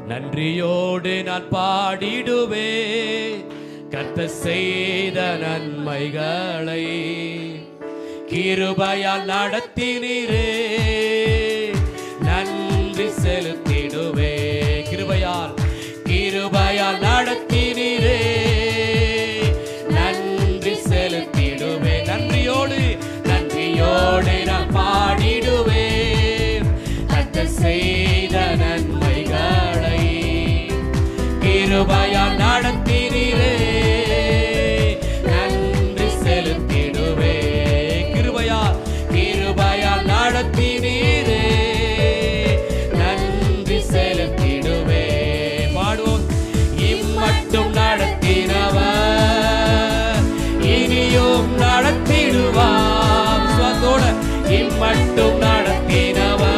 நன்றியோடு நான் பாடிடுவே கர்த்தர் செய்த நன்மைகளை. கிருபையால் நடத்தினீரே நன்றி செலுத்திடுவே. கிருபையால் நடத்தினீரே நன்றி செலுத்திடுவே. நன்றியோடு நான் பாடிடுவே கர்த்தர் செய்த நன்மைகளை. கிருபையால் நடத்தினீரே நன்றி செலுத்திடுவே. கிருபையால் நடத்தினீரே நன்றி செலுத்திடுவே. பாடுவோம். இம்மட்டும் நடத்தினவர் இனியும் நடத்திடுவார். சுவாசத்தோட இம்மட்டும் நடத்தினவர்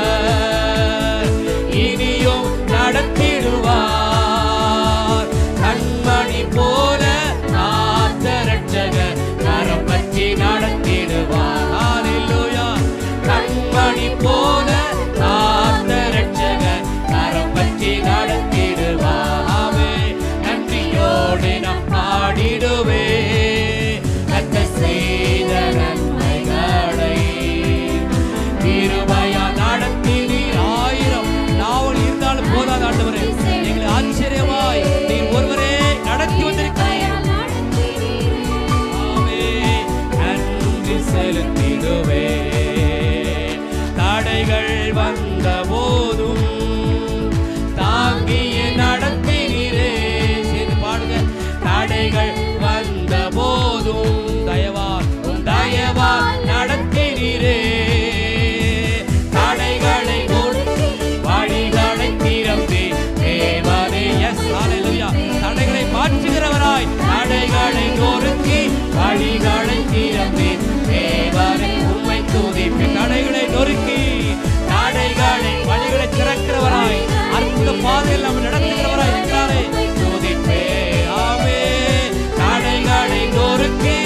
இனியும் நடத்திடுவார். கண்மணி போல காத்த ரட்சகர் கரம் பற்றி நடத்திடுவார். ஹல்லேலூயா. கண்மணி போல காத்த ரட்சகர் கரம் பற்றி நடத்திடுவார். ஆமென். நன்றியோடு நாம் பாடிடுவே கர்த்தர் செய்த நன்மைகளை. கிருபையால் நடத்தினீர். 1000 நாவல் இருந்தாலும் போதாத ஆண்டவரே, எங்களை ஆச்சரியமாய் நீர் ஒருவரே நடத்தி வந்திருக்கிறீர். ஆமென். நன்றி செலுத்திடுவே. தடைகள் வந்த போதும் தாங்கிய நடத்தினீரே. சேர்ந்து பாடுங்க. தடைகள் வந்த போதும் தயவால் நடத்தினீரே. தடைகளை கொடுத்து வழிகளை திறந்து தேவனே. எஸ் ஹல்லேலூயா. தடைகளை மாற்றுகிறவராய் தடைகளை நொறுக்கி வழிகளை திறந்து தேவனே உம்மை துதிப்பேன். தடைகளை நொறுக்கி வழிகளை திறக்கிறவராய் அற்புத பாதையில் நம்ம நடத்துகிறவராய் இருக்கிறாரே. துதிப்பேன். ஆமென். தடைகளை நொறுக்கி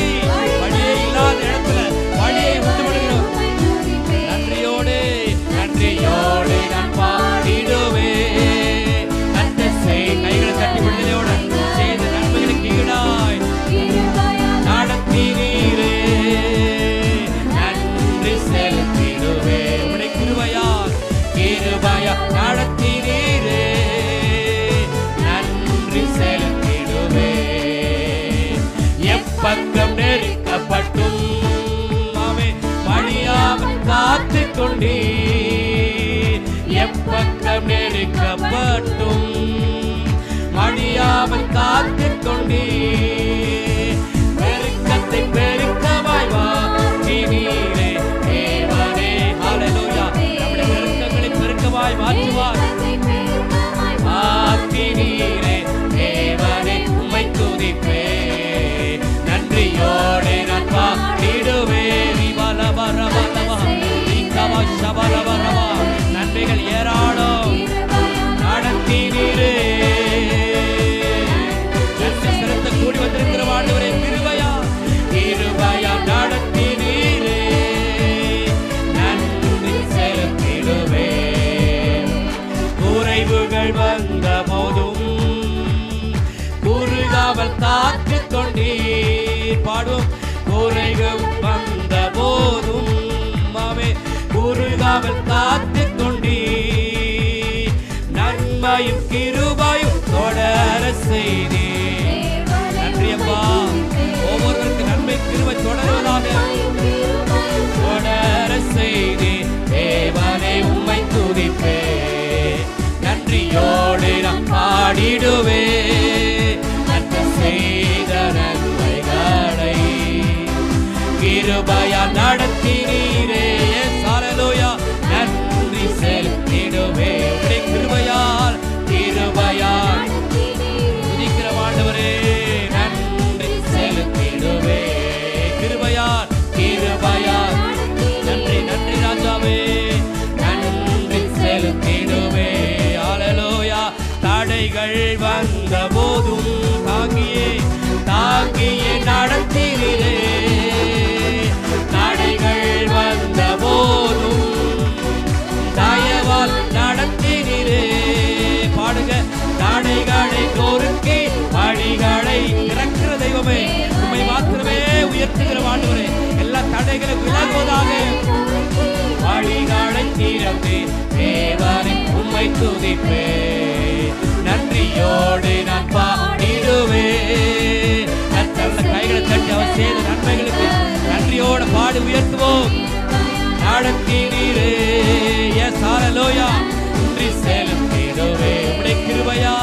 வழியே இல்லாத இடத்துல வழியை விட்டுவிடுகிறோம். நன்றியோடு நான் பாடிடுவே கர்த்தர் கைகளை தட்டி விடுதலையோடு செய்த நன்மைகளுக்கு ஈடாய் நடத்தினீரே நன்றி செலுத்திடுவே. உம்முடைய கிருபையால் நடத்தினீரே நன்றி செலுத்திடுவே. எப்பக்கம் நெருக்கப்பட்டும் வழியாமல் காத்து கொண்டீர். எப்பக்கம் நெருக்கப்பட்டும் வழியாமல் காத்து கொண்டீர். பெருக்கத்தை பெருக்கமாய் மாற்றினீரே தேவனே. ஹல்லேலூயா. நம்முடைய பெருக்கங்களை பெருக்கமாய் மாற்றுவார். மாற்றினீரே தேவனே உம்மை துதிப்பே. நன்றியோடு நான் பாடிடுவே. நன்மைகள் ஏராளம் நடத்தினீரே. சிறந்த கூடி வந்திருக்கிற ஆண்டவரே கிருபையா நடத்தினீரே நன்றி செலுத்திடுவே. குறைவுகள் வந்த போதும் குறுகாமல் காத்து கொண்டீர். பாடுவோம். குறைகள் வந்த போதும் குறுகாமல் காத்து கொண்டீர். நன்மையும் கிருபையும் தொடர செய்தீர். நன்றி அப்பா. ஒவ்வொருவருக்கு நன்மை கிருபை தொடர்வதாக தொடர செய்தீர் தேவனே உம்மை துதிப்பே. நன்றியோடு நாம் பாடிடுவே கர்த்தர் செய்த நன்மைகளை. கிருபையால் நடத்தினீரே. ஹல்லேலூயா. நன்றி செலுத்திடுவே. கிருபையால் துதிக்கிற ஆண்டவரே நன்றி செலுத்திடுவே. கிருபையால் நன்றி ராஜாவே நன்றி செலுத்திடுவே. ஹல்லேலூயா. தடைகள் வந்த போதும் தாங்கியே நடத்தினீரே. தடைகள் வந்த போதும் தயவால் நடத்தினீரே. பாடுங்க. மாத்திரமே உம்மை மாத்திரமே உயர்த்துகிற ஆண்டவரே. எல்லா தடைகளை விலகுவதாக. வழிகளை திறந்து தேவனை உம்மை துதிப்பே, நன்றியோடு நான் பாடிடுவேன். கைகளை தட்டி அவர் செய்த நன்மைகளுக்கு நன்றியோடு பாடி உயர்த்துவோம். நடத்தினீரே, எஸ் ஹல்லேலூயா, நன்றி செலுத்திடுவே உம்முடைய கிருபையா